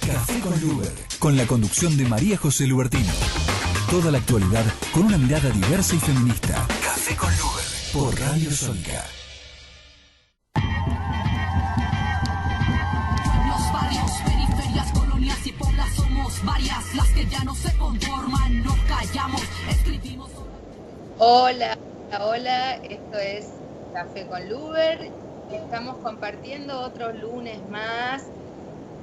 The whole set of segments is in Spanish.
Café con Luber, con la conducción de María José Lubertino. Toda la actualidad con una mirada diversa y feminista. Café con Luber, por Radio Sónica. Los barrios, periferias, colonias y poblas somos varias, las que ya no se conforman, nos callamos, escribimos. Hola, hola, esto es Café con Luber. Estamos compartiendo otro lunes más.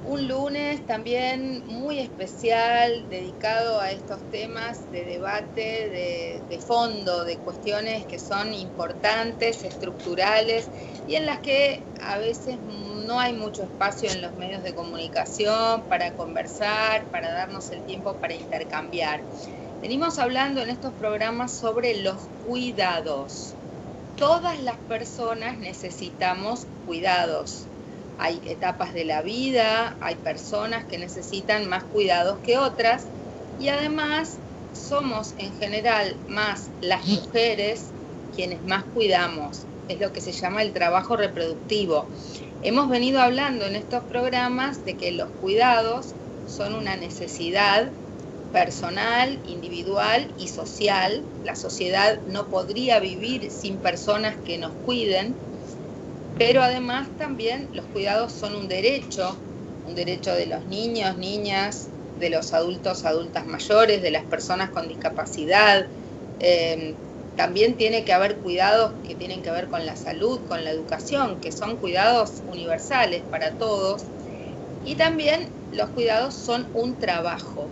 Un lunes también muy especial, dedicado a estos temas de debate, de fondo, de cuestiones que son importantes, estructurales, y en las que a veces no hay mucho espacio en los medios de comunicación para conversar, para darnos el tiempo para intercambiar. Venimos hablando en estos programas sobre los cuidados. Todas las personas necesitamos cuidados. Hay etapas de la vida, hay personas que necesitan más cuidados que otras, y además somos en general más las mujeres quienes más cuidamos. Es lo que se llama el trabajo reproductivo. Hemos venido hablando en estos programas de que los cuidados son una necesidad personal, individual y social. La sociedad no podría vivir sin personas que nos cuiden. Pero además también los cuidados son un derecho de los niños, niñas, de los adultos, adultas mayores, de las personas con discapacidad. También tiene que haber cuidados que tienen que ver con la salud, con la educación, que son cuidados universales para todos. Y también los cuidados son un trabajo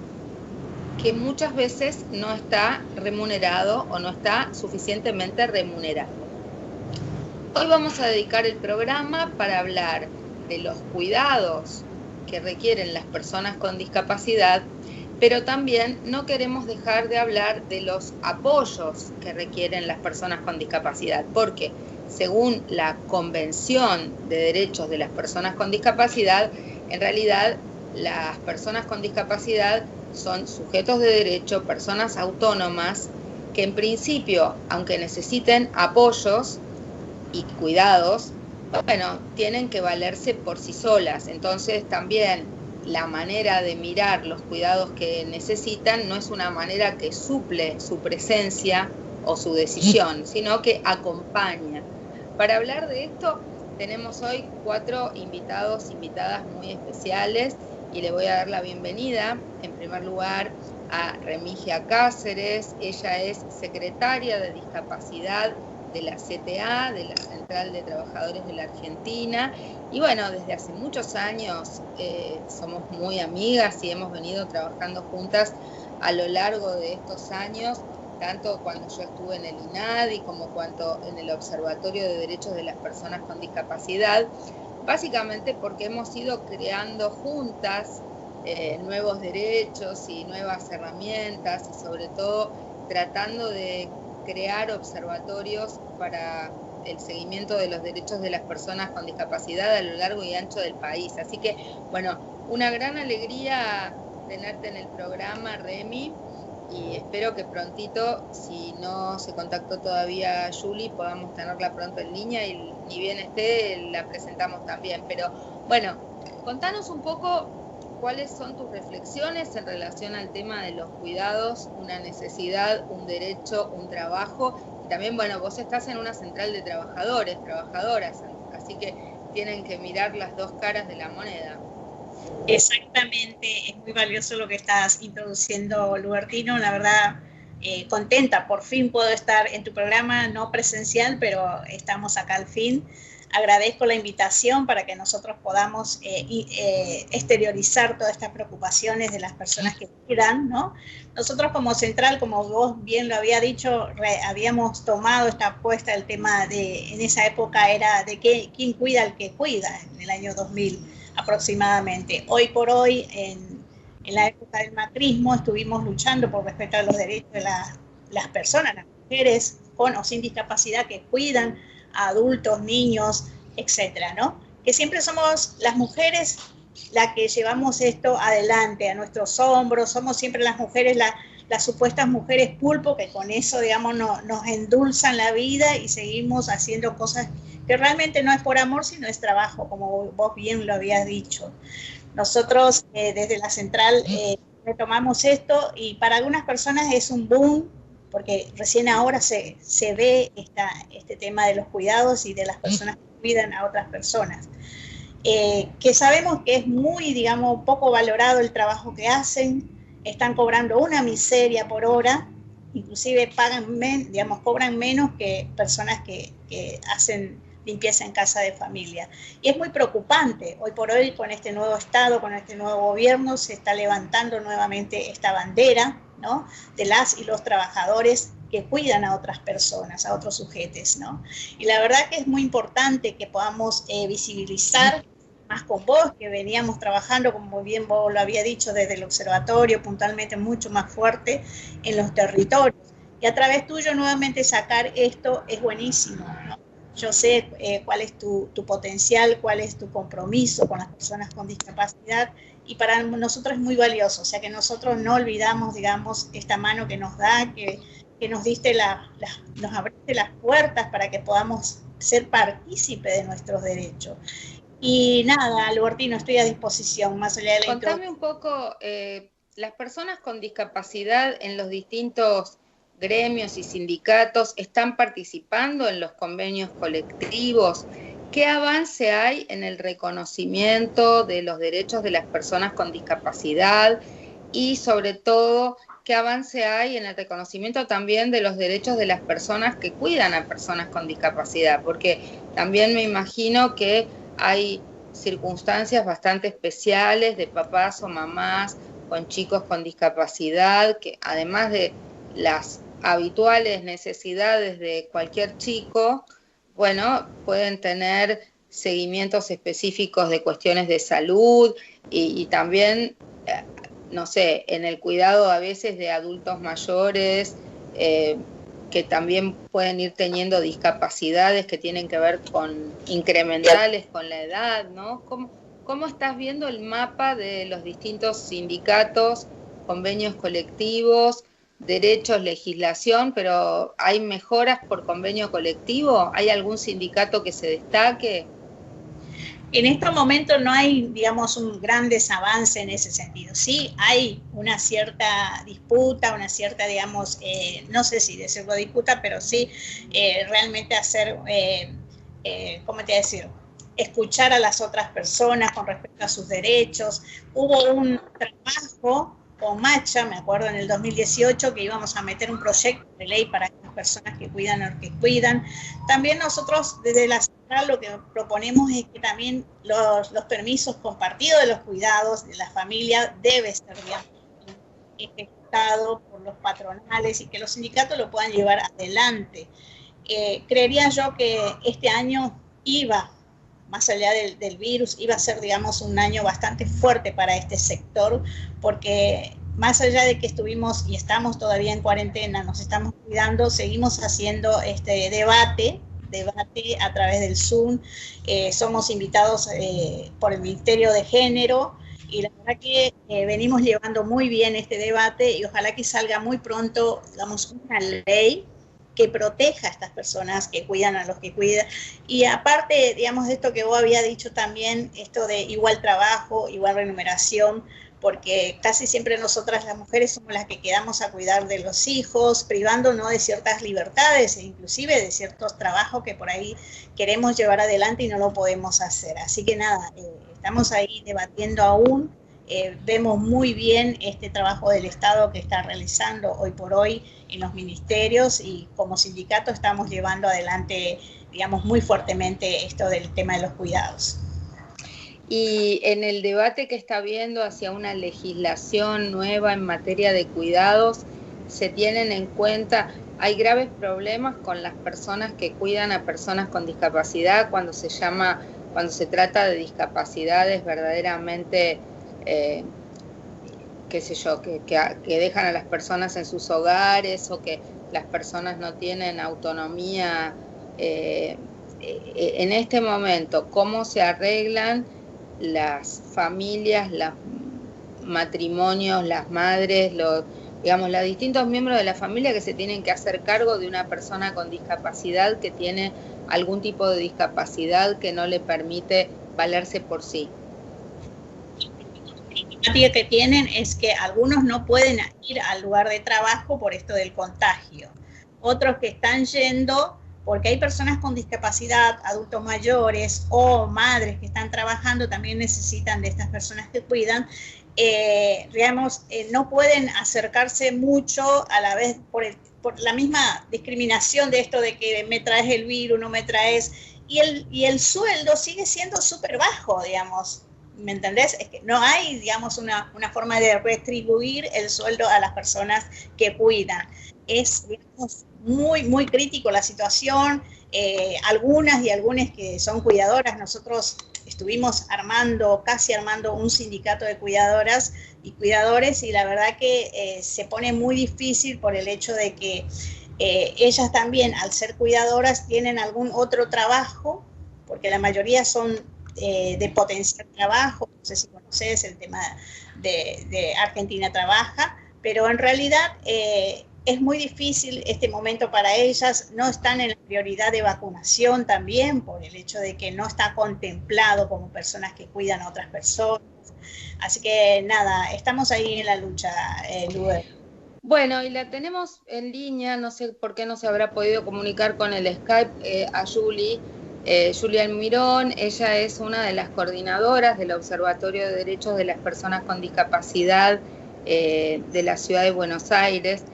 que muchas veces no está remunerado o no está suficientemente remunerado. Hoy vamos a dedicar el programa para hablar de los cuidados que requieren las personas con discapacidad, pero también no queremos dejar de hablar de los apoyos que requieren las personas con discapacidad, porque según la Convención de Derechos de las Personas con Discapacidad, en realidad las personas con discapacidad son sujetos de derecho, personas autónomas, que en principio, aunque necesiten apoyos y cuidados, bueno, tienen que valerse por sí solas. Entonces también la manera de mirar los cuidados que necesitan no es una manera que suple su presencia o su decisión, sino que acompaña. Para hablar de esto tenemos hoy 4 invitados, invitadas muy especiales, y le voy a dar la bienvenida en primer lugar a Remigia Cáceres. Ella es secretaria de Discapacidad de la CTA, de la Central de Trabajadores de la Argentina, y bueno, desde hace muchos años somos muy amigas y hemos venido trabajando juntas a lo largo de estos años, tanto cuando yo estuve en el INADI como cuando en el Observatorio de Derechos de las Personas con Discapacidad, básicamente porque hemos ido creando juntas nuevos derechos y nuevas herramientas, y sobre todo tratando de crear observatorios para el seguimiento de los derechos de las personas con discapacidad a lo largo y ancho del país. Así que, bueno, una gran alegría tenerte en el programa, Remi, y espero que prontito, si no se contactó todavía Julie, podamos tenerla pronto en línea, y ni bien esté, la presentamos también. Pero, bueno, contanos un poco cuáles son tus reflexiones en relación al tema de los cuidados, una necesidad, un derecho, un trabajo. Y también, bueno, vos estás en una central de trabajadores, trabajadoras, así que tienen que mirar las dos caras de la moneda. Exactamente, es muy valioso lo que estás introduciendo, Lubertino. La verdad, contenta, por fin puedo estar en tu programa, no presencial, pero estamos acá al fin. Agradezco la invitación para que nosotros podamos exteriorizar todas estas preocupaciones de las personas que cuidan, ¿no? Nosotros como central, como vos bien lo había dicho, habíamos tomado esta apuesta, el tema de, en esa época era de quién cuida al que cuida, en el año 2000 aproximadamente. Hoy por hoy, en la época del macrismo, estuvimos luchando por respetar los derechos de las personas, las mujeres con o sin discapacidad que cuidan a adultos, niños, etcétera, ¿no? Que siempre somos las mujeres las que llevamos esto adelante a nuestros hombros, somos siempre las mujeres, las supuestas mujeres pulpo, que con eso, digamos, nos endulzan la vida y seguimos haciendo cosas que realmente no es por amor, sino es trabajo, como vos bien lo habías dicho. Nosotros desde la central retomamos esto y para algunas personas es un boom, porque recién ahora se ve este tema de los cuidados y de las personas que cuidan a otras personas. Que sabemos que es muy, digamos, poco valorado el trabajo que hacen, están cobrando una miseria por hora, inclusive cobran menos que personas que hacen limpieza en casa de familia. Y es muy preocupante. Hoy por hoy, con este nuevo Estado, con este nuevo gobierno, se está levantando nuevamente esta bandera, ¿no?, de las y los trabajadores que cuidan a otras personas, a otros sujetos, ¿no? Y la verdad que es muy importante que podamos visibilizar más con vos, que veníamos trabajando, como bien vos lo había dicho, desde el observatorio, puntualmente mucho más fuerte en los territorios. Y a través tuyo nuevamente sacar esto es buenísimo, ¿no? Yo sé cuál es tu potencial, cuál es tu compromiso con las personas con discapacidad, y para nosotros es muy valioso. O sea, que nosotros no olvidamos, digamos, esta mano que nos da, que nos diste nos abriste las puertas para que podamos ser partícipes de nuestros derechos. Y nada, Albertino, estoy a disposición, más allá de la Contame un poco, las personas con discapacidad en los distintos gremios y sindicatos están participando en los convenios colectivos. ¿Qué avance hay en el reconocimiento de los derechos de las personas con discapacidad? Y sobre todo, ¿qué avance hay en el reconocimiento también de los derechos de las personas que cuidan a personas con discapacidad? Porque también me imagino que hay circunstancias bastante especiales de papás o mamás con chicos con discapacidad, que además de las habituales necesidades de cualquier chico, bueno, pueden tener seguimientos específicos de cuestiones de salud y también, no sé, en el cuidado a veces de adultos mayores que también pueden ir teniendo discapacidades que tienen que ver con incrementales con la edad, ¿no? ¿Cómo estás viendo el mapa de los distintos sindicatos, convenios colectivos, derechos, legislación, pero hay mejoras por convenio colectivo? ¿Hay algún sindicato que se destaque? En este momento no hay, digamos, un gran desavance en ese sentido. Sí hay una cierta disputa, una cierta, digamos, no sé si decirlo disputa, pero sí realmente hacer, ¿cómo te voy a decir?, escuchar a las otras personas con respecto a sus derechos. Hubo un trabajo con Macha, me acuerdo en el 2018, que íbamos a meter un proyecto de ley para las personas que cuidan o que cuidan. También nosotros desde la central lo que proponemos es que también los permisos compartidos de los cuidados de la familia debe ser ejecutado por los patronales y que los sindicatos lo puedan llevar adelante. Creería yo que este año más allá del virus, iba a ser, digamos, un año bastante fuerte para este sector, porque más allá de que estuvimos y estamos todavía en cuarentena, nos estamos cuidando, seguimos haciendo este debate a través del Zoom. Somos invitados por el Ministerio de Género y la verdad que venimos llevando muy bien este debate y ojalá que salga muy pronto, digamos, una ley que proteja a estas personas que cuidan a los que cuidan. Y aparte, digamos, de esto que vos había dicho también, esto de igual trabajo, igual remuneración, porque casi siempre nosotras las mujeres somos las que quedamos a cuidar de los hijos, privándonos de ciertas libertades e inclusive de ciertos trabajos que por ahí queremos llevar adelante y no lo podemos hacer. Así que nada, estamos ahí debatiendo aún. Vemos muy bien este trabajo del Estado que está realizando hoy por hoy en los ministerios y como sindicato estamos llevando adelante, digamos, muy fuertemente esto del tema de los cuidados. Y en el debate que está habiendo hacia una legislación nueva en materia de cuidados, ¿se tienen en cuenta, hay graves problemas con las personas que cuidan a personas con discapacidad cuando se trata de discapacidades verdaderamente qué sé yo, que dejan a las personas en sus hogares o que las personas no tienen autonomía? En este momento, ¿cómo se arreglan las familias, los matrimonios, las madres, los distintos miembros de la familia que se tienen que hacer cargo de una persona con discapacidad que tiene algún tipo de discapacidad que no le permite valerse por sí? problemática que tienen es que algunos no pueden ir al lugar de trabajo por esto del contagio. Otros que están yendo porque hay personas con discapacidad, adultos mayores o madres que están trabajando, también necesitan de estas personas que cuidan. Digamos, no pueden acercarse mucho a la vez por la misma discriminación de esto de que me traes el virus, no me traes, y el sueldo sigue siendo súper bajo, digamos. ¿Me entendés? Es que no hay, digamos, una forma de retribuir el sueldo a las personas que cuidan. Es, digamos, muy, muy crítico la situación. Algunas y algunas que son cuidadoras, nosotros estuvimos casi armando un sindicato de cuidadoras y cuidadores, y la verdad que se pone muy difícil por el hecho de que ellas también, al ser cuidadoras, tienen algún otro trabajo, porque la mayoría son de potenciar trabajo. No sé si conoces el tema de Argentina Trabaja, pero en realidad es muy difícil este momento para ellas. No están en la prioridad de vacunación también, por el hecho de que no está contemplado como personas que cuidan a otras personas. Así que nada, estamos ahí en la lucha, Luber. Bueno, y la tenemos en línea, no sé por qué no se habrá podido comunicar con el Skype a Julie Almirón. Ella es una de las coordinadoras del Observatorio de Derechos de las Personas con Discapacidad de la Ciudad de Buenos Aires.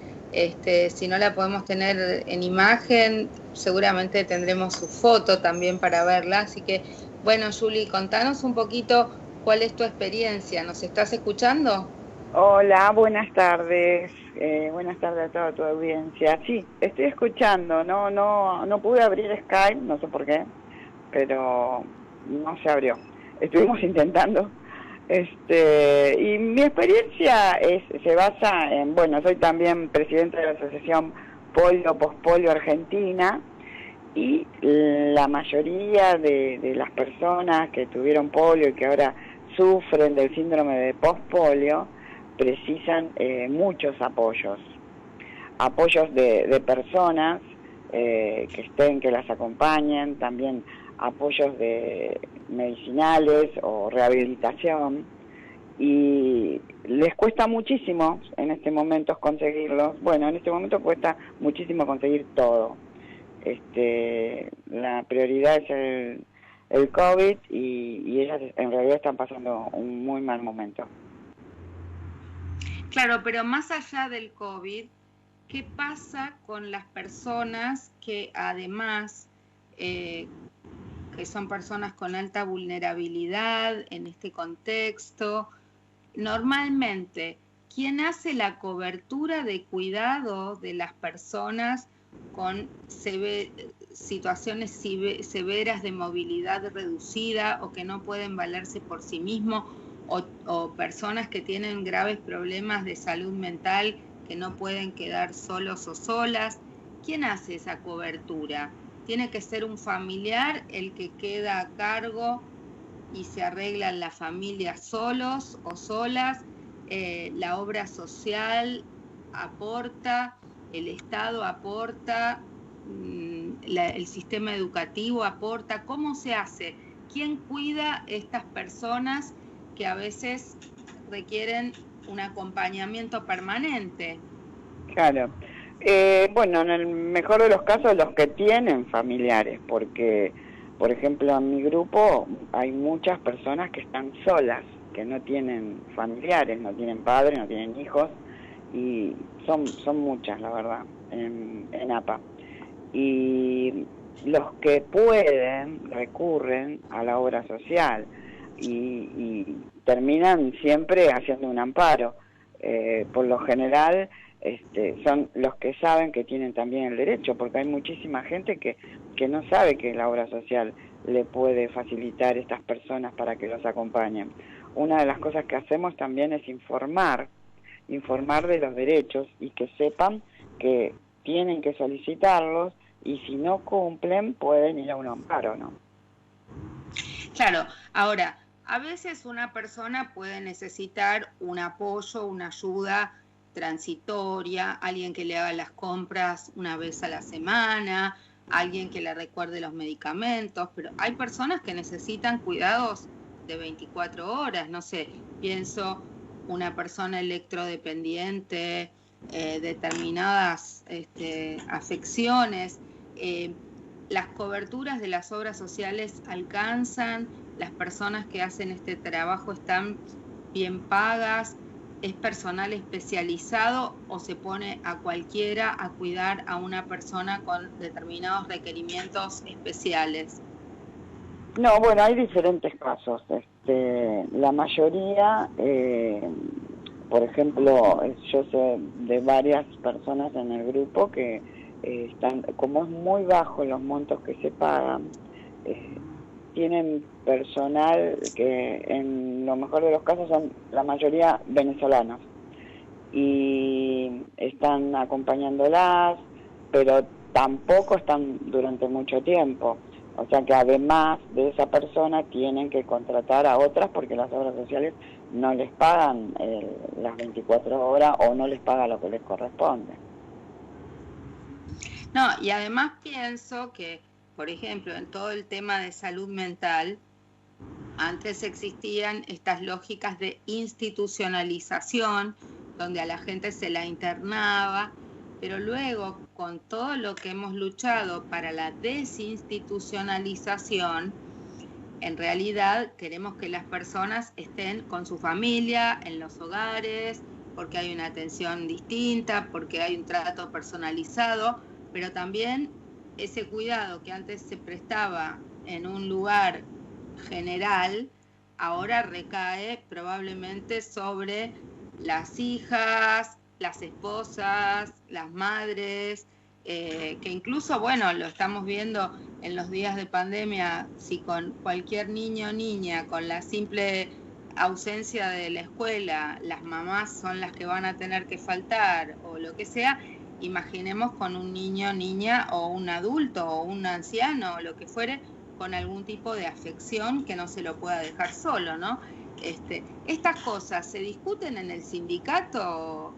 Si no la podemos tener en imagen, seguramente tendremos su foto también para verla. Así que, bueno, Julie, contanos un poquito cuál es tu experiencia. ¿Nos estás escuchando? Hola, buenas tardes. Buenas tardes a toda tu audiencia. Sí, estoy escuchando. No pude abrir Skype, no sé por qué, pero no se abrió. Estuvimos intentando. Y mi experiencia se basa en, bueno, soy también presidenta de la Asociación Polio Pospolio Argentina, y la mayoría de las personas que tuvieron polio y que ahora sufren del síndrome de pospolio precisan muchos apoyos de personas que las acompañen, también apoyos de medicinales o rehabilitación, y les cuesta muchísimo en este momento conseguirlos. Bueno, en este momento cuesta muchísimo conseguir todo. La prioridad es el COVID, y ellas en realidad están pasando un muy mal momento. Claro, pero más allá del COVID, ¿qué pasa con las personas que además, que son personas con alta vulnerabilidad en este contexto? Normalmente, ¿quién hace la cobertura de cuidado de las personas con situaciones severas de movilidad reducida o que no pueden valerse por sí mismos, o personas que tienen graves problemas de salud mental que no pueden quedar solos o solas? ¿Quién hace esa cobertura? ¿Tiene que ser un familiar el que queda a cargo y se arreglan las familias solos o solas? ¿La obra social aporta? ¿El Estado aporta? ¿El sistema educativo aporta? ¿Cómo se hace? ¿Quién cuida estas personas que a veces requieren un acompañamiento permanente? Claro. Bueno, en el mejor de los casos, los que tienen familiares, porque, por ejemplo, en mi grupo hay muchas personas que están solas, que no tienen familiares, no tienen padres, no tienen hijos, y son muchas, la verdad, en APA. Y los que pueden recurren a la obra social y terminan siempre haciendo un amparo. Por lo general son los que saben que tienen también el derecho, porque hay muchísima gente que no sabe que la obra social le puede facilitar a estas personas para que los acompañen. Una de las cosas que hacemos también es informar de los derechos, y que sepan que tienen que solicitarlos, y si no cumplen pueden ir a un amparo, ¿no? Claro. Ahora, a veces una persona puede necesitar un apoyo, una ayuda transitoria, alguien que le haga las compras una vez a la semana, alguien que le recuerde los medicamentos, pero hay personas que necesitan cuidados de 24 horas, no sé, pienso una persona electrodependiente, determinadas afecciones. Las coberturas de las obras sociales alcanzan, las personas que hacen este trabajo están bien pagas, es personal especializado o se pone a cualquiera a cuidar a una persona con determinados requerimientos especiales. No, bueno, hay diferentes casos. La mayoría, por ejemplo, yo sé de varias personas en el grupo que están, como es muy bajo los montos que se pagan, tienen personal que en lo mejor de los casos son la mayoría venezolanos y están acompañándolas, pero tampoco están durante mucho tiempo. O sea que además de esa persona tienen que contratar a otras porque las obras sociales no les pagan las 24 horas o no les paga lo que les corresponde. No, y además pienso que, por ejemplo, en todo el tema de salud mental, antes existían estas lógicas de institucionalización, donde a la gente se la internaba, pero luego, con todo lo que hemos luchado para la desinstitucionalización, en realidad queremos que las personas estén con su familia, en los hogares, porque hay una atención distinta, porque hay un trato personalizado, pero también ese cuidado que antes se prestaba en un lugar general, ahora recae probablemente sobre las hijas, las esposas, las madres, que incluso, bueno, lo estamos viendo en los días de pandemia, si con cualquier niño o niña, con la simple ausencia de la escuela, las mamás son las que van a tener que faltar o lo que sea, imaginemos con un niño, niña o un adulto o un anciano o lo que fuere, con algún tipo de afección que no se lo pueda dejar solo, ¿no? Estas cosas se discuten en el sindicato,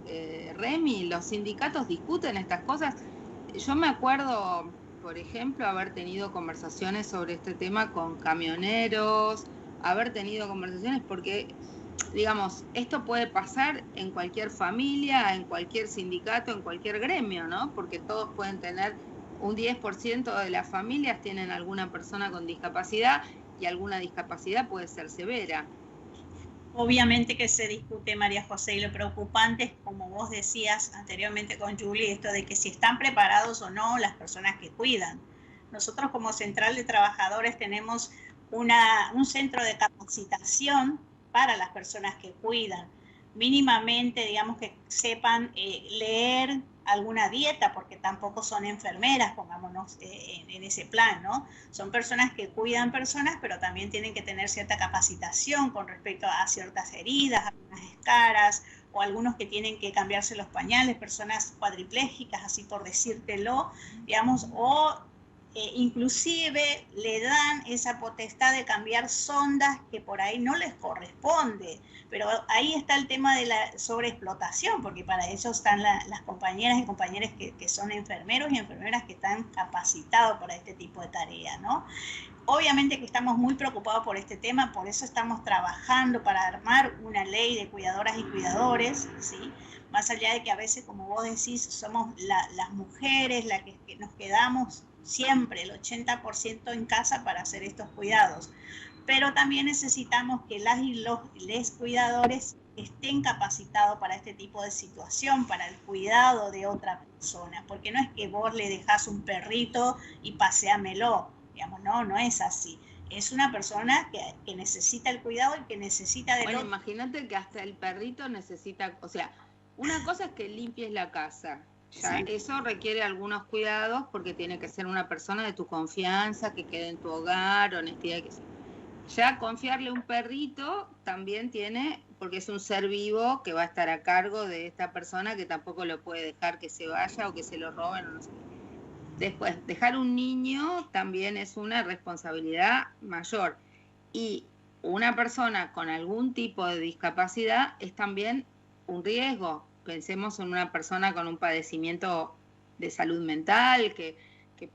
Remy, los sindicatos discuten estas cosas. Yo me acuerdo, por ejemplo, haber tenido conversaciones sobre este tema con camioneros, haber tenido conversaciones porque, digamos, esto puede pasar en cualquier familia, en cualquier sindicato, en cualquier gremio, ¿no? Porque todos pueden tener, un 10% de las familias tienen alguna persona con discapacidad y alguna discapacidad puede ser severa. Obviamente que se discute, María José, y lo preocupante es, como vos decías anteriormente con Julie, esto de que si están preparados o no las personas que cuidan. Nosotros como Central de Trabajadores tenemos un centro de capacitación para las personas que cuidan. Mínimamente, digamos, que sepan leer alguna dieta, porque tampoco son enfermeras, pongámonos en ese plan, ¿no? Son personas que cuidan personas, pero también tienen que tener cierta capacitación con respecto a ciertas heridas, algunas escaras, o algunos que tienen que cambiarse los pañales, personas cuadriplégicas, así por decírtelo, digamos, o inclusive le dan esa potestad de cambiar sondas que por ahí no les corresponde, pero ahí está el tema de la sobreexplotación, porque para eso están las compañeras y compañeros que son enfermeros y enfermeras que están capacitados para este tipo de tareas, ¿no? Obviamente que estamos muy preocupados por este tema, por eso estamos trabajando para armar una ley de cuidadoras y cuidadores, ¿sí? Más allá de que a veces, como vos decís, somos las mujeres las que nos quedamos siempre, el 80% en casa para hacer estos cuidados. Pero también necesitamos que las y los cuidadores estén capacitados para este tipo de situación, para el cuidado de otra persona, porque no es que vos le dejás un perrito y paseámelo, digamos, no es así. Es una persona que necesita el cuidado y que necesita de... Bueno, imagínate que hasta el perrito necesita, o sea, una cosa es que limpies la casa. Ya, sí. Eso requiere algunos cuidados porque tiene que ser una persona de tu confianza, que quede en tu hogar, honestidad, que sea. Ya confiarle un perrito también tiene, porque es un ser vivo que va a estar a cargo de esta persona que tampoco lo puede dejar que se vaya o que se lo roben o no sé. Después, dejar un niño también es una responsabilidad mayor. Y una persona con algún tipo de discapacidad es también un riesgo. Pensemos en una persona con un padecimiento de salud mental que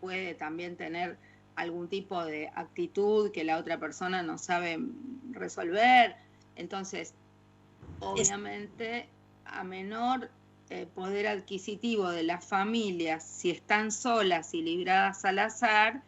puede también tener algún tipo de actitud que la otra persona no sabe resolver. Entonces, Obviamente, a menor poder adquisitivo de las familias, si están solas y libradas al azar,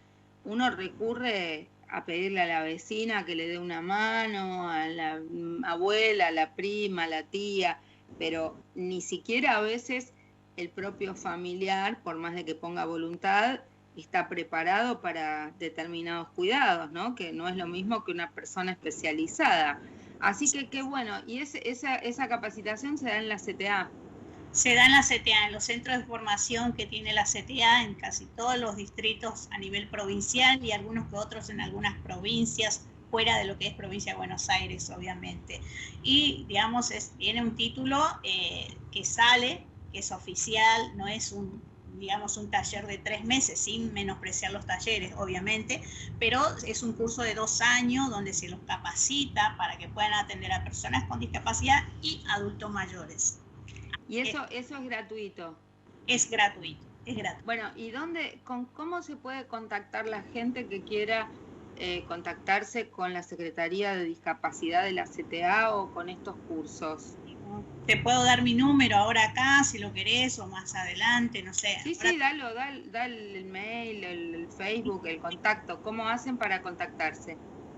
uno recurre a pedirle a la vecina que le dé una mano, a la abuela, a la prima, a la tía, pero ni siquiera a veces el propio familiar, por más de que ponga voluntad, está preparado para determinados cuidados, ¿no? Que no es lo mismo que una persona especializada. Así que qué bueno, y esa capacitación se da en la CTA. Se da en la CTA, en los centros de formación que tiene la CTA en casi todos los distritos a nivel provincial y algunos que otros en algunas provincias, fuera de lo que es provincia de Buenos Aires, obviamente. Y, digamos, tiene un título que sale, que es oficial, no es un taller de 3 meses, sin menospreciar los talleres, obviamente, pero es un curso de 2 años donde se los capacita para que puedan atender a personas con discapacidad y adultos mayores. ¿Y eso es gratuito? Es gratuito, es gratuito. Bueno, ¿y cómo se puede contactar la gente que quiera contactarse con la Secretaría de Discapacidad de la CTA o con estos cursos? Te puedo dar mi número ahora acá, si lo querés, o más adelante, no sé. Sí, da el mail, el Facebook, el contacto. ¿Cómo hacen para contactarse?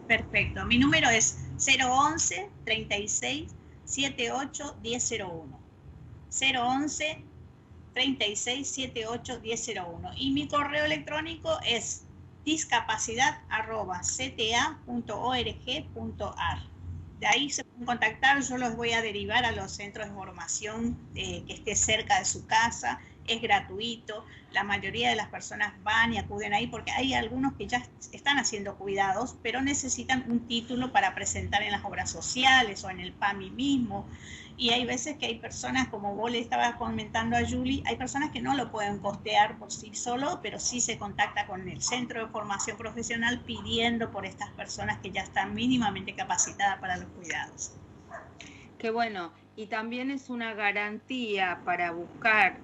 Perfecto, mi número es 011 36 78 1001. 011 36 78 1001. Y mi correo electrónico es discapacidad@cta.org.ar. De ahí se pueden contactar, yo los voy a derivar a los centros de formación que esté cerca de su casa, es gratuito, la mayoría de las personas van y acuden ahí porque hay algunos que ya están haciendo cuidados, pero necesitan un título para presentar en las obras sociales o en el PAMI mismo. Y hay veces que hay personas, como vos le estabas comentando a Julie, hay personas que no lo pueden costear por sí solo, pero sí se contacta con el centro de formación profesional pidiendo por estas personas que ya están mínimamente capacitadas para los cuidados. Qué bueno, y también es una garantía para buscar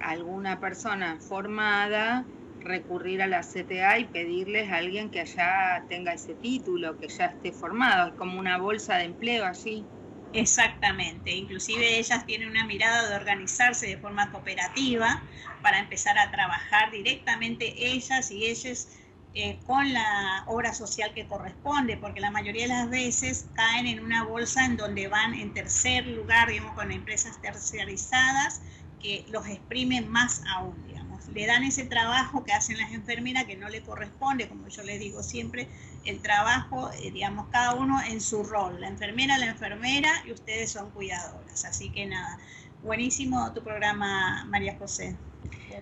alguna persona formada, recurrir a la CTA y pedirles a alguien que ya tenga ese título, que ya esté formado, es como una bolsa de empleo allí. Exactamente, inclusive ellas tienen una mirada de organizarse de forma cooperativa para empezar a trabajar directamente ellas y ellos con la obra social que corresponde, porque la mayoría de las veces caen en una bolsa en donde van en tercer lugar, digamos, con empresas terciarizadas que los exprimen más aún, digamos. Le dan ese trabajo que hacen las enfermeras que no le corresponde, como yo les digo siempre, el trabajo, digamos, cada uno en su rol, la enfermera y ustedes son cuidadoras. Así que nada, buenísimo tu programa, María José.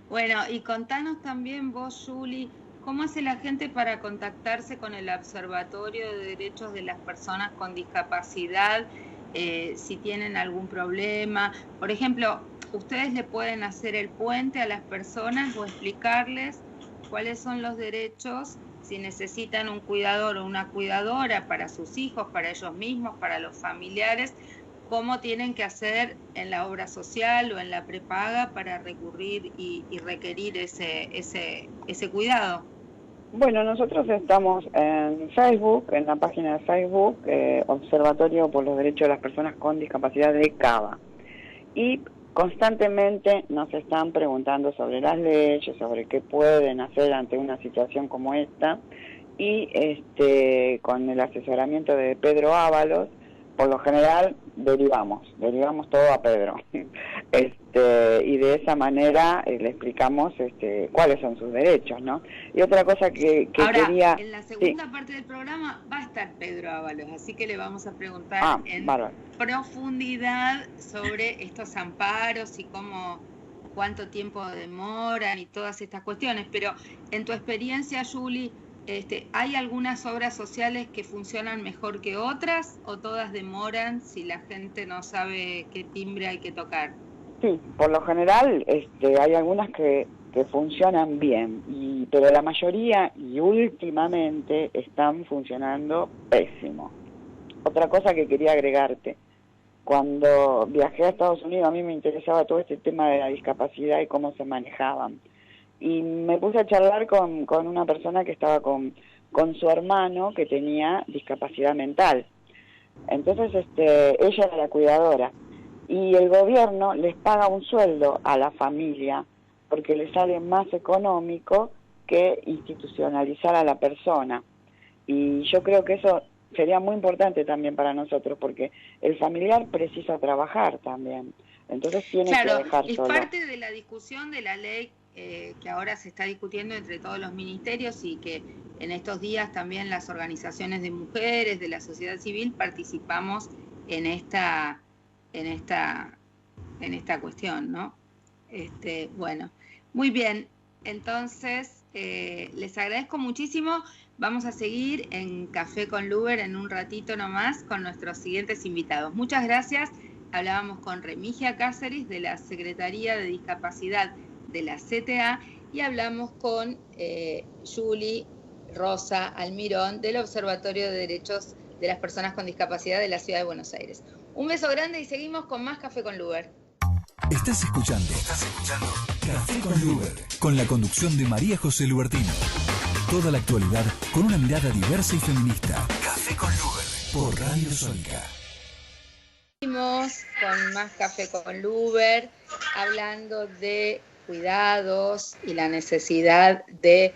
Bueno, y contanos también vos, Julie, ¿cómo hace la gente para contactarse con el Observatorio de Derechos de las Personas con Discapacidad si tienen algún problema? Por ejemplo, ustedes le pueden hacer el puente a las personas o explicarles cuáles son los derechos si necesitan un cuidador o una cuidadora para sus hijos, para ellos mismos, para los familiares, cómo tienen que hacer en la obra social o en la prepaga para recurrir y requerir ese cuidado. Bueno, nosotros estamos en Facebook, en la página de Facebook, Observatorio por los Derechos de las Personas con Discapacidad de CABA. Y constantemente nos están preguntando sobre las leyes, sobre qué pueden hacer ante una situación como esta, y con el asesoramiento de Pedro Ábalos, por lo general derivamos todo a Pedro. Y de esa manera le explicamos cuáles son sus derechos, ¿no? Y otra cosa que ahora, quería... en la segunda parte del programa va a estar Pedro Ábalos, así que le vamos a preguntar profundidad sobre estos amparos y cuánto tiempo demoran y todas estas cuestiones. Pero en tu experiencia, Julie, ¿hay algunas obras sociales que funcionan mejor que otras o todas demoran si la gente no sabe qué timbre hay que tocar? Sí, por lo general hay algunas que funcionan bien, pero la mayoría y últimamente están funcionando pésimo. Otra cosa que quería agregarte, cuando viajé a Estados Unidos a mí me interesaba todo este tema de la discapacidad y cómo se manejaban. Y me puse a charlar con una persona que estaba con su hermano que tenía discapacidad mental. Entonces ella era la cuidadora y el gobierno les paga un sueldo a la familia porque le sale más económico que institucionalizar a la persona. Y yo creo que eso sería muy importante también para nosotros, porque el familiar precisa trabajar también, entonces tiene que dejar es solo. parte de la discusión de la ley que ahora se está discutiendo entre todos los ministerios y que en estos días también las organizaciones de mujeres, de la sociedad civil, participamos en esta cuestión, ¿no? Bueno, muy bien, entonces les agradezco muchísimo. Vamos a seguir en Café con Luber en un ratito nomás con nuestros siguientes invitados. Muchas gracias. Hablábamos con Remigia Cáceres de la Secretaría de Discapacidad de la CTA y hablamos con Julie Rosa Almirón del Observatorio de Derechos de las Personas con Discapacidad de la Ciudad de Buenos Aires. Un beso grande y seguimos con más Café con Luber. Estás escuchando Café con Luber, con la conducción de María José Lubertino. Toda la actualidad con una mirada diversa y feminista. Café con Luber, por Radio Sónica. Seguimos con más Café con Luber, hablando de cuidados y la necesidad de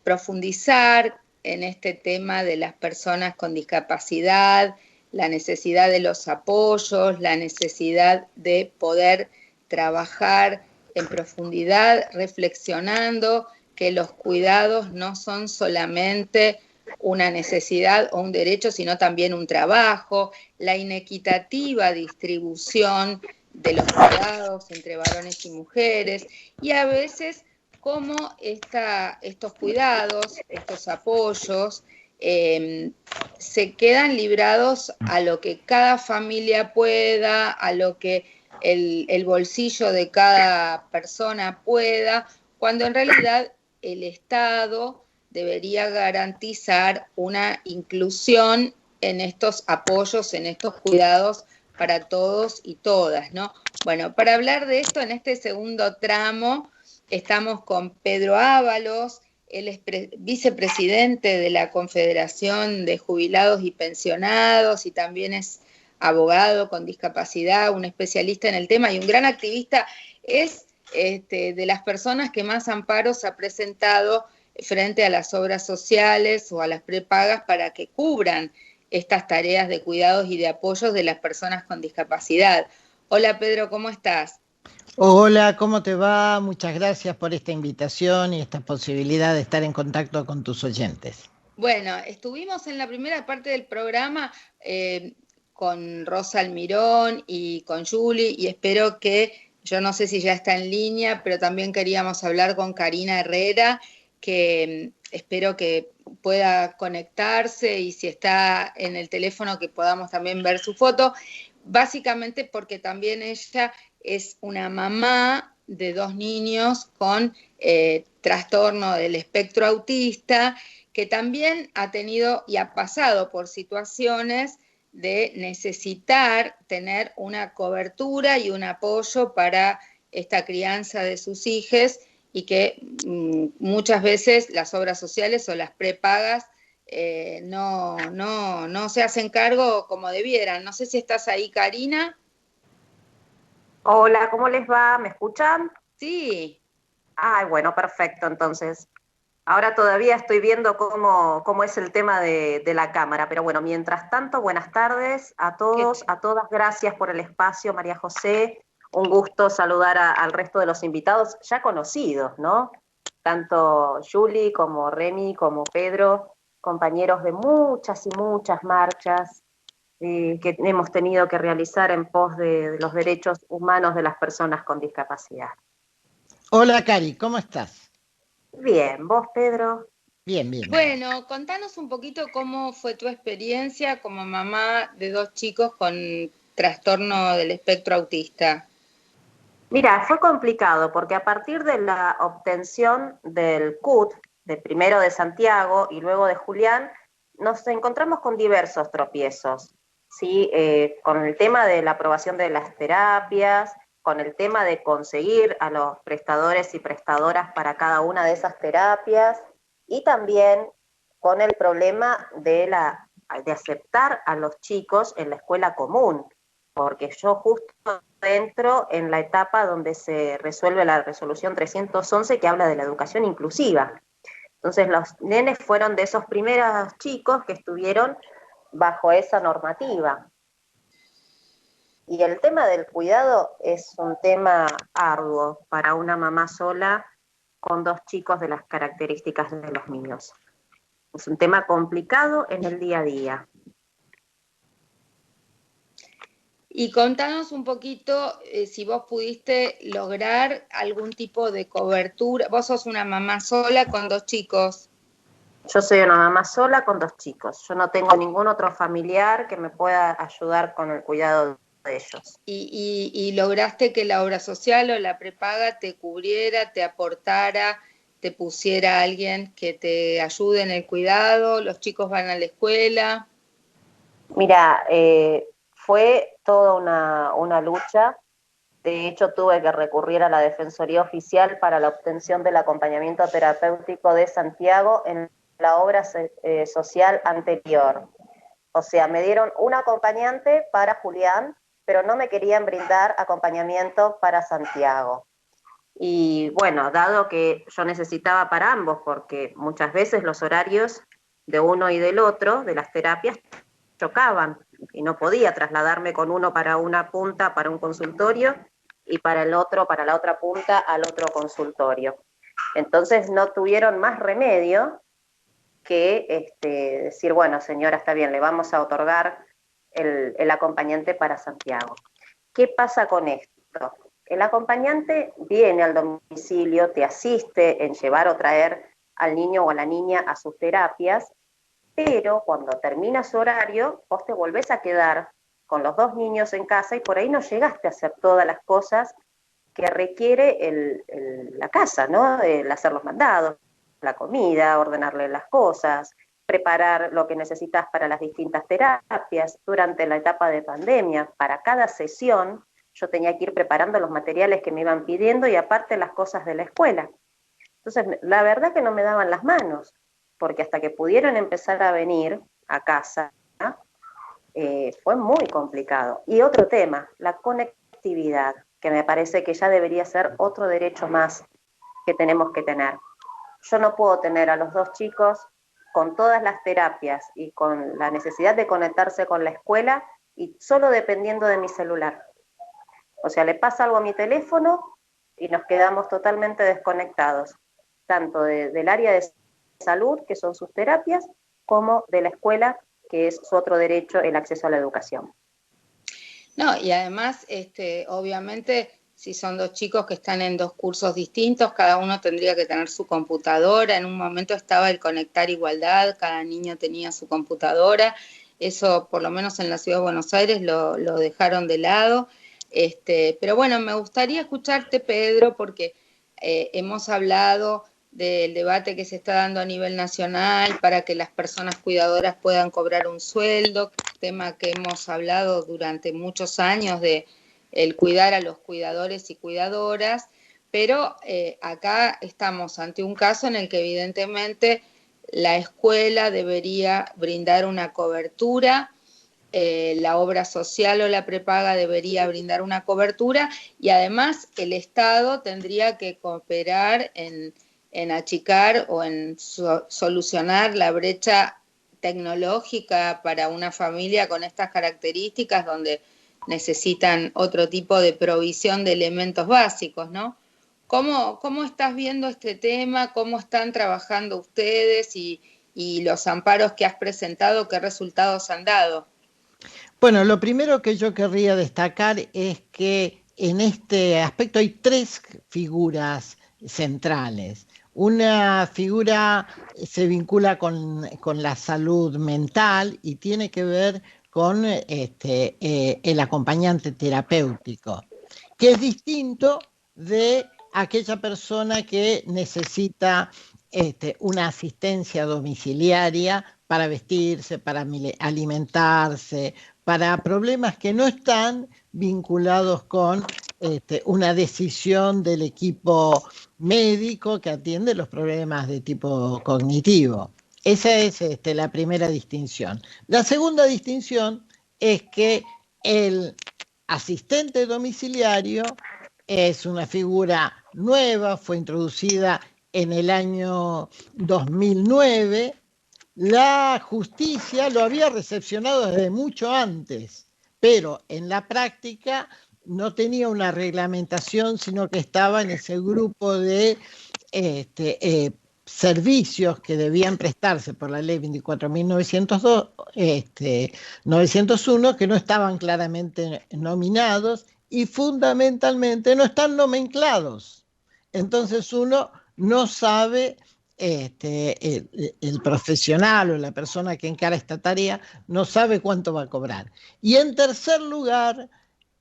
profundizar en este tema de las personas con discapacidad, la necesidad de los apoyos, la necesidad de poder trabajar en profundidad, reflexionando que los cuidados no son solamente una necesidad o un derecho, sino también un trabajo, la inequitativa distribución de los cuidados entre varones y mujeres, y a veces cómo estos cuidados, estos apoyos, se quedan librados a lo que cada familia pueda, a lo que el bolsillo de cada persona pueda, cuando en realidad el Estado debería garantizar una inclusión en estos apoyos, en estos cuidados para todos y todas, ¿no? Bueno, para hablar de esto en este segundo tramo estamos con Pedro Ábalos. Él es vicepresidente de la Confederación de Jubilados y Pensionados y también es abogado con discapacidad, un especialista en el tema y un gran activista. Es de las personas que más amparos ha presentado frente a las obras sociales o a las prepagas para que cubran estas tareas de cuidados y de apoyos de las personas con discapacidad. Hola Pedro, ¿cómo estás? Hola, ¿cómo te va? Muchas gracias por esta invitación y esta posibilidad de estar en contacto con tus oyentes. Bueno, estuvimos en la primera parte del programa con Rosa Almirón y con Julie y espero que, yo no sé si ya está en línea, pero también queríamos hablar con Karina Herrera, que espero que pueda conectarse y si está en el teléfono que podamos también ver su foto, básicamente porque también ella es una mamá de 2 niños con trastorno del espectro autista, que también ha tenido y ha pasado por situaciones de necesitar tener una cobertura y un apoyo para esta crianza de sus hijos y que muchas veces las obras sociales o las prepagas no se hacen cargo como debieran. No sé si estás ahí, Karina. Hola, ¿cómo les va? ¿Me escuchan? Sí. Ay, bueno, perfecto, entonces. Ahora todavía estoy viendo cómo es el tema de la cámara, pero bueno, mientras tanto, buenas tardes a todos, a todas. Gracias por el espacio, María José. Un gusto saludar al resto de los invitados ya conocidos, ¿no? Tanto Julie como Remy como Pedro, compañeros de muchas y muchas marchas que hemos tenido que realizar en pos de los derechos humanos de las personas con discapacidad. Hola, Cari, ¿cómo estás? Bien, ¿vos, Pedro? Bien, bien. Bueno, contanos un poquito cómo fue tu experiencia como mamá de 2 chicos con trastorno del espectro autista. Mira, fue complicado porque a partir de la obtención del CUT, de primero de Santiago y luego de Julián, nos encontramos con diversos tropiezos, ¿sí? Con el tema de la aprobación de las terapias, con el tema de conseguir a los prestadores y prestadoras para cada una de esas terapias, y también con el problema de la de aceptar a los chicos en la escuela común, porque yo justo entro en la etapa donde se resuelve la resolución 311 que habla de la educación inclusiva. Entonces los nenes fueron de esos primeros chicos que estuvieron bajo esa normativa. Y el tema del cuidado es un tema arduo para una mamá sola con 2 chicos de las características de los míos. Es un tema complicado en el día a día. Y contanos un poquito si vos pudiste lograr algún tipo de cobertura. Vos sos una mamá sola con 2 chicos. Yo soy una mamá sola con 2 chicos. Yo no tengo ningún otro familiar que me pueda ayudar con el cuidado de ellos. ¿Y lograste que la obra social o la prepaga te cubriera, te aportara, te pusiera a alguien que te ayude en el cuidado? ¿Los chicos van a la escuela? Mira, fue toda una lucha. De hecho, tuve que recurrir a la Defensoría Oficial para la obtención del acompañamiento terapéutico de Santiago en la obra social anterior. O sea, me dieron un acompañante para Julián, pero no me querían brindar acompañamiento para Santiago. Y bueno, dado que yo necesitaba para ambos, porque muchas veces los horarios de uno y del otro, de las terapias, chocaban, y no podía trasladarme con uno para una punta para un consultorio y para el otro, para la otra punta, al otro consultorio. Entonces no tuvieron más remedio que decir, bueno, señora, está bien, le vamos a otorgar el acompañante para Santiago. ¿Qué pasa con esto? El acompañante viene al domicilio, te asiste en llevar o traer al niño o a la niña a sus terapias, pero cuando termina su horario, vos te volvés a quedar con los 2 niños en casa y por ahí no llegaste a hacer todas las cosas que requiere la casa, ¿no? El hacer los mandados, la comida, ordenarle las cosas, preparar lo que necesitas para las distintas terapias. Durante la etapa de pandemia, para cada sesión, yo tenía que ir preparando los materiales que me iban pidiendo y aparte las cosas de la escuela. Entonces, la verdad que no me daban las manos, porque hasta que pudieron empezar a venir a casa, fue muy complicado. Y otro tema, la conectividad, que me parece que ya debería ser otro derecho más que tenemos que tener. Yo no puedo tener a los 2 chicos con todas las terapias y con la necesidad de conectarse con la escuela y solo dependiendo de mi celular. O sea, le pasa algo a mi teléfono y nos quedamos totalmente desconectados, tanto del área de salud, que son sus terapias, como de la escuela, que es su otro derecho, el acceso a la educación. No, y además, obviamente, si son 2 chicos que están en 2 cursos distintos, cada uno tendría que tener su computadora. En un momento estaba el Conectar Igualdad, cada niño tenía su computadora. Eso, por lo menos en la Ciudad de Buenos Aires, lo dejaron de lado. Pero bueno, me gustaría escucharte, Pedro, porque hemos hablado del debate que se está dando a nivel nacional para que las personas cuidadoras puedan cobrar un sueldo, tema que hemos hablado durante muchos años de el cuidar a los cuidadores y cuidadoras, pero acá estamos ante un caso en el que evidentemente la escuela debería brindar una cobertura, la obra social o la prepaga debería brindar una cobertura y además el Estado tendría que cooperar en achicar o en solucionar la brecha tecnológica para una familia con estas características donde necesitan otro tipo de provisión de elementos básicos, ¿no? ¿Cómo estás viendo este tema? ¿Cómo están trabajando ustedes y los amparos que has presentado? ¿Qué resultados han dado? Bueno, lo primero que yo querría destacar es que en este aspecto hay 3 figuras centrales. Una figura se vincula con la salud mental y tiene que ver con el acompañante terapéutico, que es distinto de aquella persona que necesita una asistencia domiciliaria para vestirse, para alimentarse, para problemas que no están vinculados con una decisión del equipo médico que atiende los problemas de tipo cognitivo. Esa es la primera distinción. La segunda distinción es que el asistente domiciliario es una figura nueva, fue introducida en el año 2009. La justicia lo había recepcionado desde mucho antes, pero en la práctica no tenía una reglamentación, sino que estaba en ese grupo de servicios que debían prestarse por la ley 24.901, que no estaban claramente nominados y fundamentalmente no están nomenclados. Entonces uno no sabe, el profesional o la persona que encara esta tarea no sabe cuánto va a cobrar. Y en tercer lugar,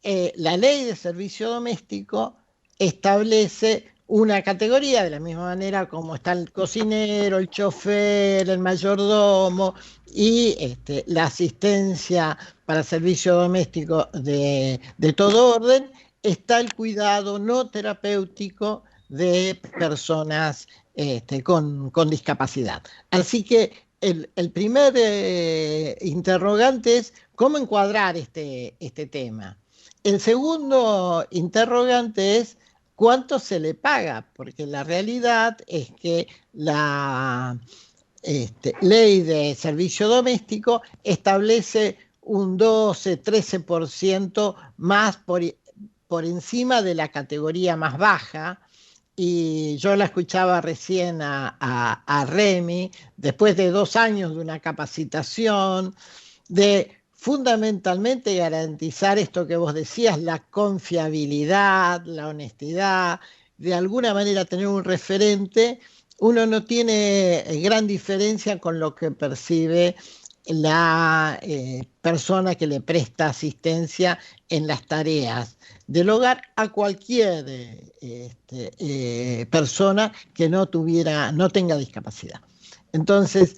la ley de servicio doméstico establece una categoría, de la misma manera como está el cocinero, el chofer, el mayordomo y la asistencia para servicio doméstico de todo orden, está el cuidado no terapéutico de personas con discapacidad. Así que el primer interrogante es cómo encuadrar este tema. El segundo interrogante es cuánto se le paga, porque la realidad es que la ley de servicio doméstico establece un 12-13% más por encima de la categoría más baja, y yo la escuchaba recién a Remy, después de 2 años de una capacitación, de fundamentalmente garantizar esto que vos decías, la confiabilidad, la honestidad, de alguna manera tener un referente. Uno no tiene gran diferencia con lo que percibe la persona que le presta asistencia en las tareas del hogar a cualquier persona que no tenga discapacidad. Entonces,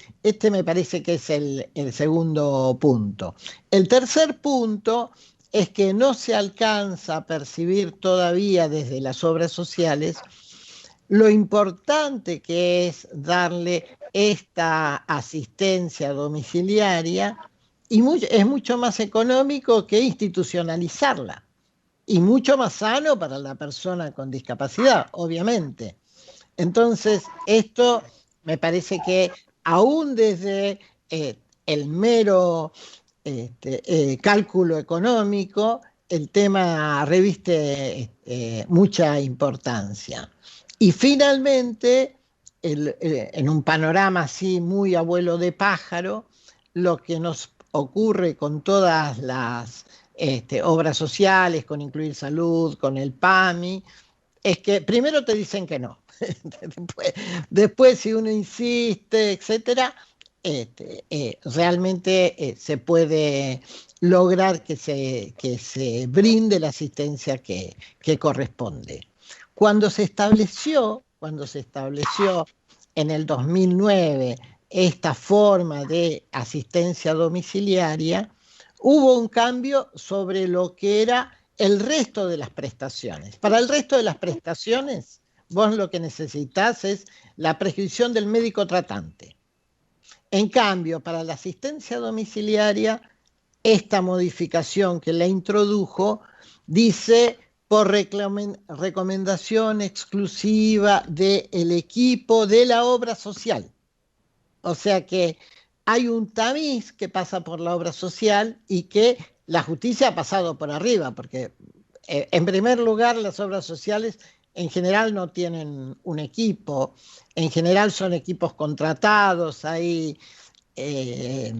me parece que es el segundo punto. El tercer punto es que no se alcanza a percibir todavía desde las obras sociales lo importante que es darle esta asistencia domiciliaria, y es mucho más económico que institucionalizarla, y mucho más sano para la persona con discapacidad, obviamente. Entonces, esto me parece que aún desde el mero cálculo económico, el tema reviste mucha importancia. Y finalmente, en un panorama así muy abuelo de pájaro, lo que nos ocurre con todas las obras sociales, con Incluir Salud, con el PAMI, es que primero te dicen que no. Después si uno insiste, etcétera, realmente se puede lograr que se brinde la asistencia que corresponde. Cuando se estableció en el 2009 esta forma de asistencia domiciliaria, hubo un cambio sobre lo que era el resto de las prestaciones. Para el resto de las prestaciones, vos lo que necesitas es la prescripción del médico tratante. En cambio, para la asistencia domiciliaria, esta modificación que la introdujo dice por recomendación exclusiva del equipo de la obra social. O sea que hay un tamiz que pasa por la obra social y que la justicia ha pasado por arriba, porque en primer lugar las obras sociales en general no tienen un equipo, en general son equipos contratados, hay de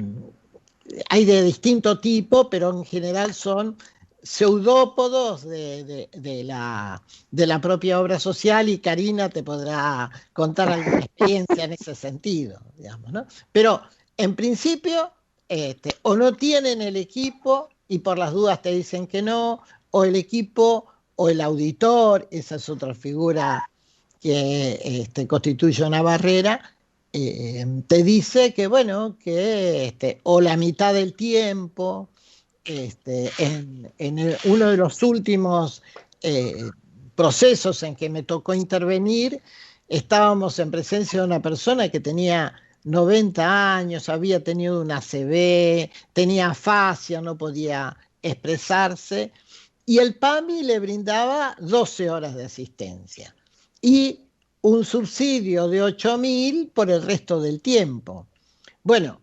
distinto tipo, pero en general son pseudópodos de la propia obra social, y Karina te podrá contar alguna experiencia en ese sentido, digamos, ¿no? Pero en principio o no tienen el equipo y por las dudas te dicen que no, o el equipo o el auditor, esa es otra figura que constituye una barrera, te dice que bueno, que o la mitad del tiempo, en uno de los últimos procesos en que me tocó intervenir, estábamos en presencia de una persona que tenía 90 años, había tenido una ACV, tenía afasia, no podía expresarse, y el PAMI le brindaba 12 horas de asistencia y un subsidio de 8.000 por el resto del tiempo. Bueno,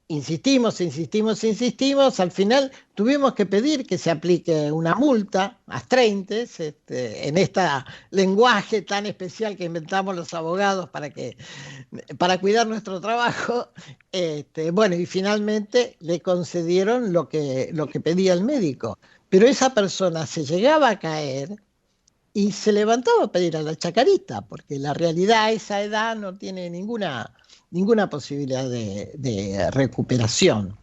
insistimos, al final tuvimos que pedir que se aplique una multa a 30 en este lenguaje tan especial que inventamos los abogados para cuidar nuestro trabajo. Bueno, y finalmente le concedieron lo que pedía el médico, pero esa persona se llegaba a caer y se levantaba a pedir a la chacarita, porque la realidad a esa edad no tiene ninguna posibilidad de recuperación.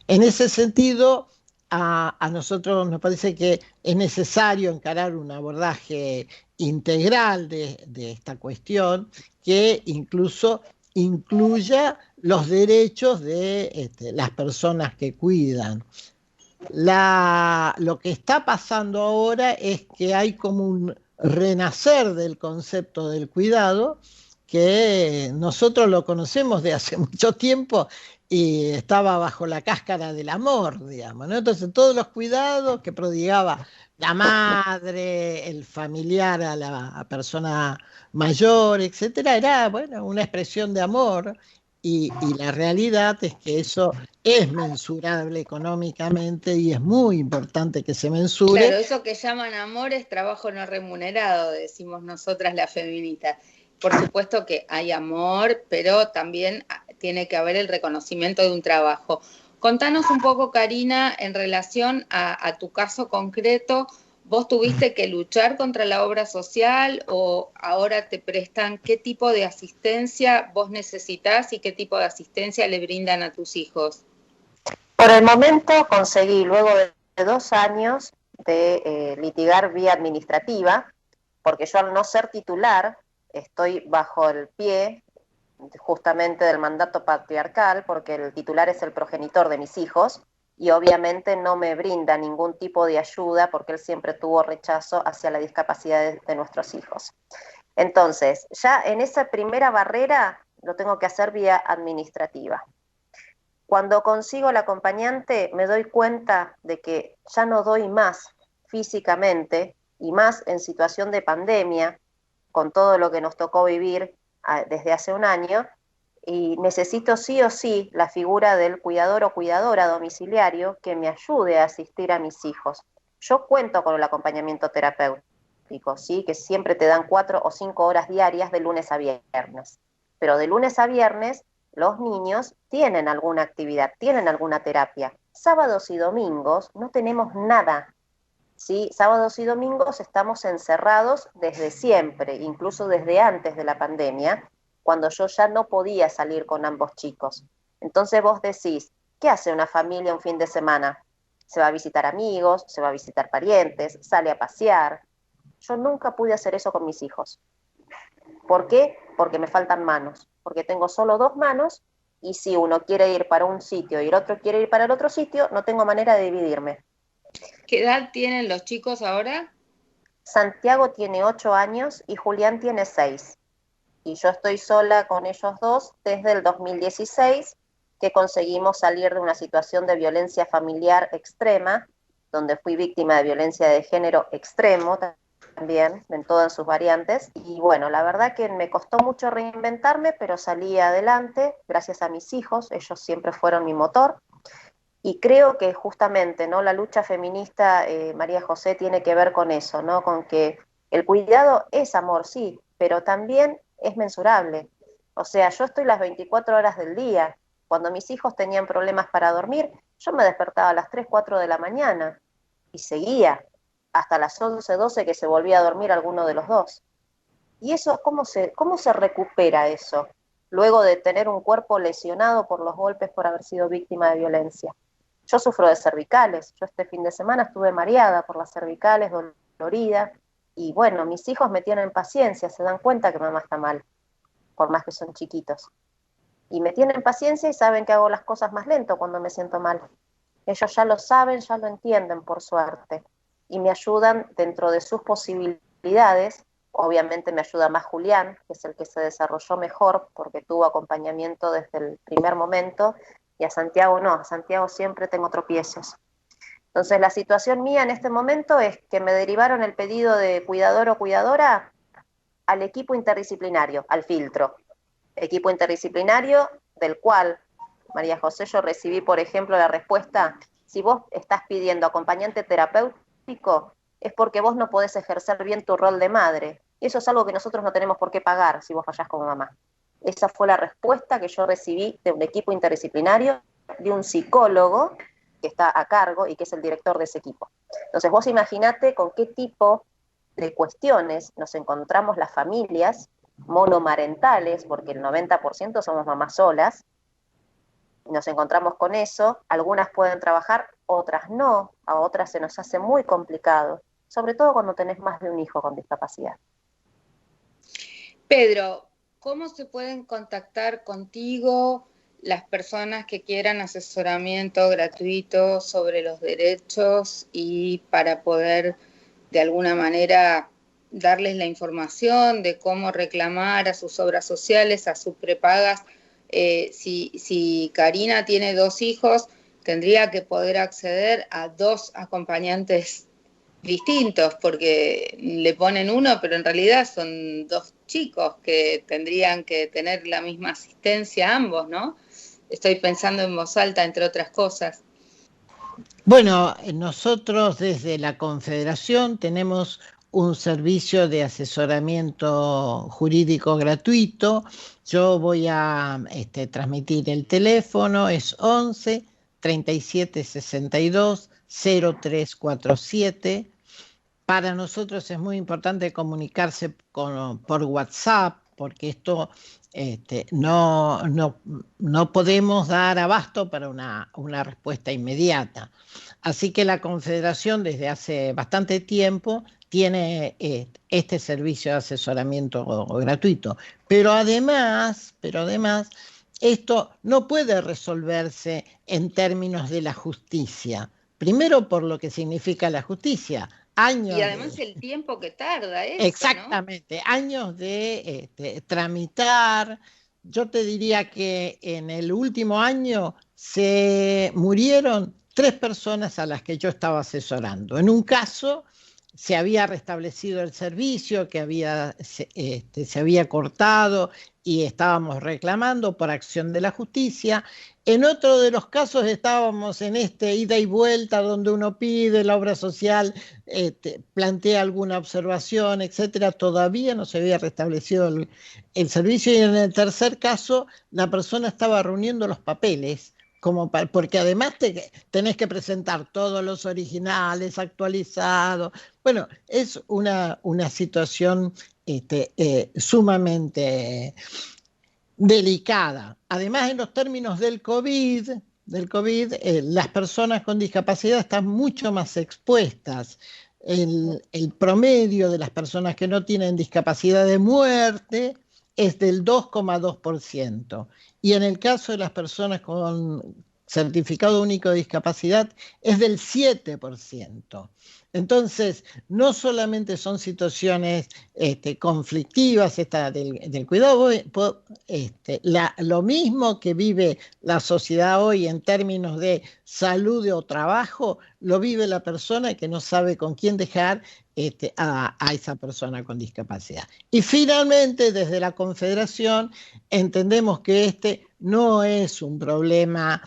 En ese sentido, a nosotros nos parece que es necesario encarar un abordaje integral de esta cuestión que incluso incluya los derechos de las personas que cuidan. Lo que está pasando ahora es que hay como un renacer del concepto del cuidado, que nosotros lo conocemos de hace mucho tiempo y estaba bajo la cáscara del amor, digamos, ¿no? Entonces todos los cuidados que prodigaba la madre, el familiar a la persona mayor, etcétera, era, bueno, una expresión de amor. Y la realidad es que eso es mensurable económicamente y es muy importante que se mensure. Claro, eso que llaman amor es trabajo no remunerado, decimos nosotras las feministas. Por supuesto que hay amor, pero también tiene que haber el reconocimiento de un trabajo. Contanos un poco, Karina, en relación a tu caso concreto. ¿Vos tuviste que luchar contra la obra social o ahora te prestan? ¿Qué tipo de asistencia vos necesitás y qué tipo de asistencia le brindan a tus hijos? Por el momento conseguí, luego de 2 años de litigar vía administrativa, porque yo al no ser titular estoy bajo el pie justamente del mandato patriarcal, porque el titular es el progenitor de mis hijos, y obviamente no me brinda ningún tipo de ayuda porque él siempre tuvo rechazo hacia la discapacidad de nuestros hijos. Entonces, ya en esa primera barrera lo tengo que hacer vía administrativa. Cuando consigo el acompañante me doy cuenta de que ya no doy más físicamente, y más en situación de pandemia, con todo lo que nos tocó vivir desde hace un año, y necesito sí o sí la figura del cuidador o cuidadora domiciliario que me ayude a asistir a mis hijos. Yo cuento con el acompañamiento terapéutico, ¿sí? Que siempre te dan 4 o 5 horas diarias de lunes a viernes. Pero de lunes a viernes los niños tienen alguna actividad, tienen alguna terapia. Sábados y domingos no tenemos nada, ¿sí? Sábados y domingos estamos encerrados desde siempre, incluso desde antes de la pandemia, cuando yo ya no podía salir con ambos chicos. Entonces vos decís, ¿qué hace una familia un fin de semana? Se va a visitar amigos, se va a visitar parientes, sale a pasear. Yo nunca pude hacer eso con mis hijos. ¿Por qué? Porque me faltan manos, porque tengo solo 2 manos, y si uno quiere ir para un sitio y el otro quiere ir para el otro sitio, no tengo manera de dividirme. ¿Qué edad tienen los chicos ahora? Santiago tiene 8 años y Julián tiene 6. Y yo estoy sola con ellos dos desde el 2016, que conseguimos salir de una situación de violencia familiar extrema, donde fui víctima de violencia de género extremo también, en todas sus variantes. Y bueno, la verdad que me costó mucho reinventarme, pero salí adelante gracias a mis hijos, ellos siempre fueron mi motor. Y creo que justamente, ¿no?, la lucha feminista, María José, tiene que ver con eso, ¿no? Con que el cuidado es amor, sí, pero también es mensurable. O sea, yo estoy las 24 horas del día. Cuando mis hijos tenían problemas para dormir, yo me despertaba a las 3, 4 de la mañana y seguía hasta las 11, 12 que se volvía a dormir alguno de los dos. ¿Y eso cómo se recupera eso? Luego de tener un cuerpo lesionado por los golpes por haber sido víctima de violencia. Yo sufro de cervicales. Yo este fin de semana estuve mareada por las cervicales, dolorida. Y bueno, mis hijos me tienen paciencia, se dan cuenta que mamá está mal, por más que son chiquitos. Y me tienen paciencia y saben que hago las cosas más lento cuando me siento mal. Ellos ya lo saben, ya lo entienden, por suerte. Y me ayudan dentro de sus posibilidades obviamente me ayuda más Julián, que es el que se desarrolló mejor, porque tuvo acompañamiento desde el primer momento, y a Santiago no, a Santiago siempre tengo tropiezos. Entonces la situación mía en este momento es que me derivaron el pedido de cuidador o cuidadora al equipo interdisciplinario, al filtro. Equipo interdisciplinario del cual, María José, yo recibí, por ejemplo, la respuesta: si vos estás pidiendo acompañante terapéutico, es porque vos no podés ejercer bien tu rol de madre. Y eso es algo que nosotros no tenemos por qué pagar si vos fallás como mamá. Esa fue la respuesta que yo recibí de un equipo interdisciplinario, de un psicólogo que está a cargo y que es el director de ese equipo. Entonces vos imaginate con qué tipo de cuestiones nos encontramos las familias monomarentales, porque el 90% somos mamás solas, nos encontramos con eso. Algunas pueden trabajar, otras no, a otras se nos hace muy complicado, sobre todo cuando tenés más de un hijo con discapacidad. Pedro, ¿cómo se pueden contactar contigo las personas que quieran asesoramiento gratuito sobre los derechos y para poder de alguna manera darles la información de cómo reclamar a sus obras sociales, a sus prepagas? Si Karina tiene 2 hijos, tendría que poder acceder a 2 acompañantes distintos, porque le ponen uno, pero en realidad son 2 chicos que tendrían que tener la misma asistencia ambos, ¿no? Estoy pensando en voz alta, entre otras cosas. Bueno, nosotros desde la Confederación tenemos un servicio de asesoramiento jurídico gratuito. Yo voy a transmitir el teléfono, es 11 37 62 0347. Para nosotros es muy importante comunicarse por WhatsApp, porque esto no podemos dar abasto para una respuesta inmediata. Así que la Confederación desde hace bastante tiempo tiene este servicio de asesoramiento gratuito. Pero además, esto no puede resolverse en términos de la justicia. Primero por lo que significa la justicia. Años y además el tiempo que tarda eso, exactamente, ¿no? Años de tramitar. Yo te diría que en el último año se murieron 3 personas a las que yo estaba asesorando. En un caso se había restablecido el servicio, que se había cortado y estábamos reclamando por acción de la justicia. En otro de los casos estábamos en ida y vuelta donde uno pide, la obra social plantea alguna observación, etcétera. Todavía no se había restablecido el servicio, y en el tercer caso la persona estaba reuniendo los papeles, porque además tenés que presentar todos los originales actualizados. Bueno, es una situación sumamente delicada. Además, en los términos del COVID, las personas con discapacidad están mucho más expuestas. El promedio de las personas que no tienen discapacidad de muerte es del 2,2%. Y en el caso de las personas con certificado único de discapacidad es del 7%. Entonces, no solamente son situaciones conflictivas del cuidado, lo mismo que vive la sociedad hoy en términos de salud o trabajo, lo vive la persona que no sabe con quién dejar a esa persona con discapacidad. Y finalmente, desde la Confederación, entendemos que no es un problema,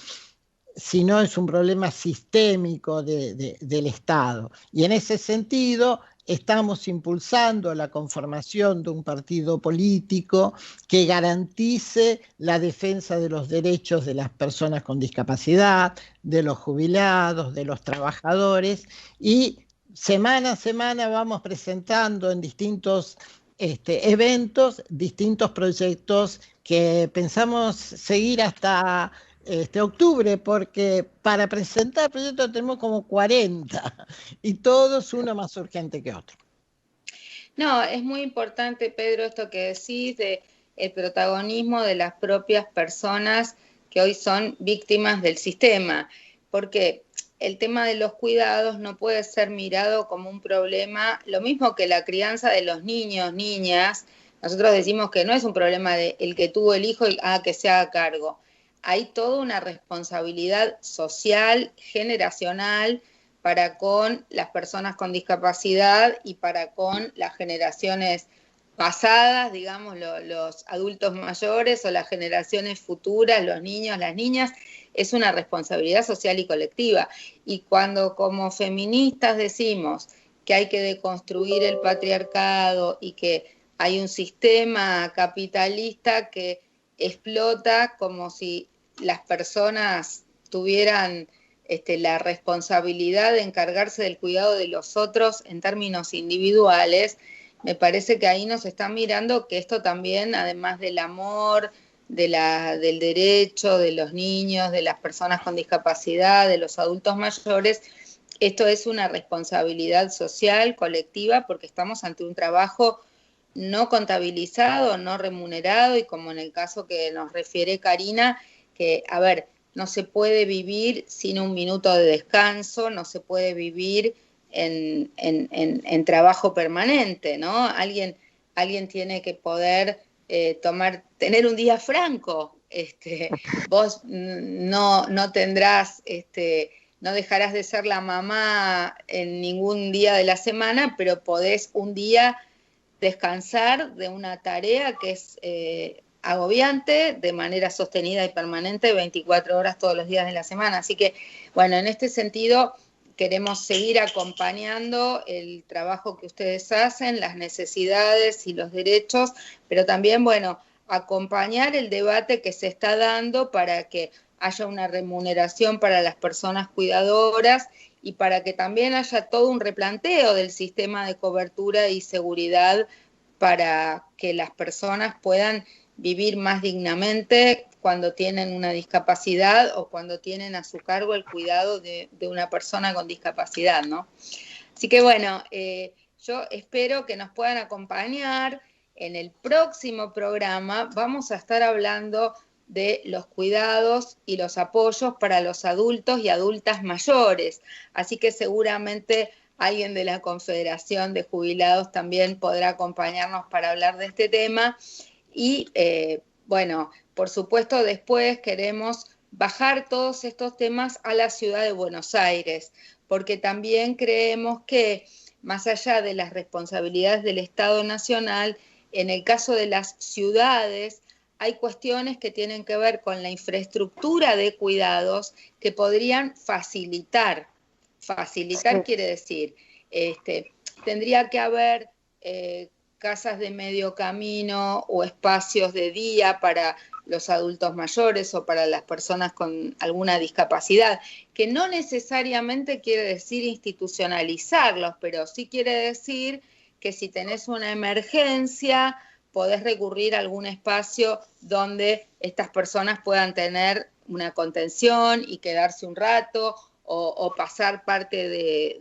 sino es un problema sistémico del Estado. Y en ese sentido estamos impulsando la conformación de un partido político que garantice la defensa de los derechos de las personas con discapacidad, de los jubilados, de los trabajadores, y semana a semana vamos presentando en distintos eventos, distintos proyectos que pensamos seguir hasta octubre, porque para presentar proyectos tenemos como 40 y todos uno más urgente que otro. No, es muy importante, Pedro, esto que decís de el protagonismo de las propias personas que hoy son víctimas del sistema, porque el tema de los cuidados no puede ser mirado como un problema, lo mismo que la crianza de los niños, niñas. Nosotros decimos que no es un problema de el que tuvo el hijo y que se haga cargo. Hay toda una responsabilidad social, generacional, para con las personas con discapacidad y para con las generaciones pasadas, digamos, los adultos mayores o las generaciones futuras, los niños, las niñas. Es una responsabilidad social y colectiva. Y cuando como feministas decimos que hay que deconstruir el patriarcado y que hay un sistema capitalista que explota como si las personas tuvieran la responsabilidad de encargarse del cuidado de los otros en términos individuales, me parece que ahí nos están mirando que esto también, además del amor, del derecho de los niños, de las personas con discapacidad, de los adultos mayores, esto es una responsabilidad social, colectiva, porque estamos ante un trabajo no contabilizado, no remunerado, y como en el caso que nos refiere Karina, que, a ver, no se puede vivir sin un minuto de descanso, no se puede vivir en trabajo permanente, ¿no? Alguien tiene que poder tener un día franco. Vos no tendrás, no dejarás de ser la mamá en ningún día de la semana, pero podés un día descansar de una tarea que es agobiante de manera sostenida y permanente 24 horas todos los días de la semana. Así que, bueno, en este sentido queremos seguir acompañando el trabajo que ustedes hacen, las necesidades y los derechos, pero también, bueno, acompañar el debate que se está dando para que haya una remuneración para las personas cuidadoras y para que también haya todo un replanteo del sistema de cobertura y seguridad para que las personas puedan vivir más dignamente cuando tienen una discapacidad o cuando tienen a su cargo el cuidado de una persona con discapacidad, ¿no? Así que bueno, yo espero que nos puedan acompañar. En el próximo programa vamos a estar hablando de los cuidados y los apoyos para los adultos y adultas mayores. Así que seguramente alguien de la Confederación de Jubilados también podrá acompañarnos para hablar de este tema. Y bueno, por supuesto después queremos bajar todos estos temas a la ciudad de Buenos Aires, porque también creemos que más allá de las responsabilidades del Estado Nacional, en el caso de las ciudades hay cuestiones que tienen que ver con la infraestructura de cuidados que podrían facilitar. Facilitar sí. Quiere decir, tendría que haber casas de medio camino o espacios de día para los adultos mayores o para las personas con alguna discapacidad, que no necesariamente quiere decir institucionalizarlos, pero sí quiere decir que si tenés una emergencia, podés recurrir a algún espacio donde estas personas puedan tener una contención y quedarse un rato o pasar parte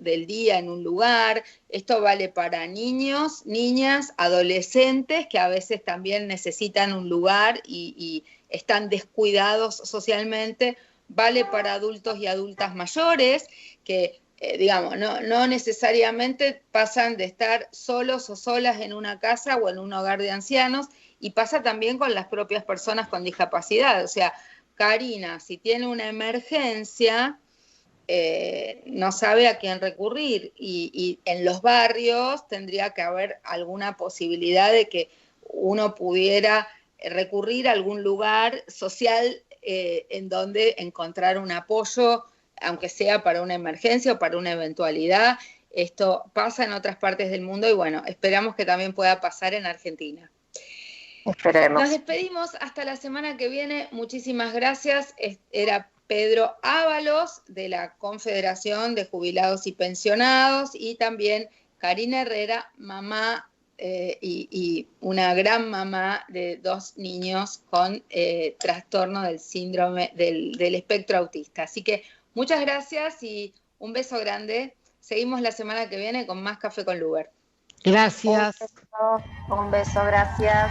del día en un lugar. Esto vale para niños, niñas, adolescentes que a veces también necesitan un lugar y están descuidados socialmente. Vale para adultos y adultas mayores que, digamos, no necesariamente pasan de estar solos o solas en una casa o en un hogar de ancianos, y pasa también con las propias personas con discapacidad. O sea, Karina, si tiene una emergencia, no sabe a quién recurrir, y en los barrios tendría que haber alguna posibilidad de que uno pudiera recurrir a algún lugar social en donde encontrar un apoyo, aunque sea para una emergencia o para una eventualidad. Esto pasa en otras partes del mundo y bueno, esperamos que también pueda pasar en Argentina. Esperemos. Nos despedimos hasta la semana que viene. Muchísimas gracias. Era Pedro Ábalos de la Confederación de Jubilados y Pensionados, y también Karina Herrera, mamá y una gran mamá de 2 niños con trastorno del síndrome del espectro autista. Así que muchas gracias y un beso grande. Seguimos la semana que viene con más Café con Luber. Gracias. Un beso, gracias.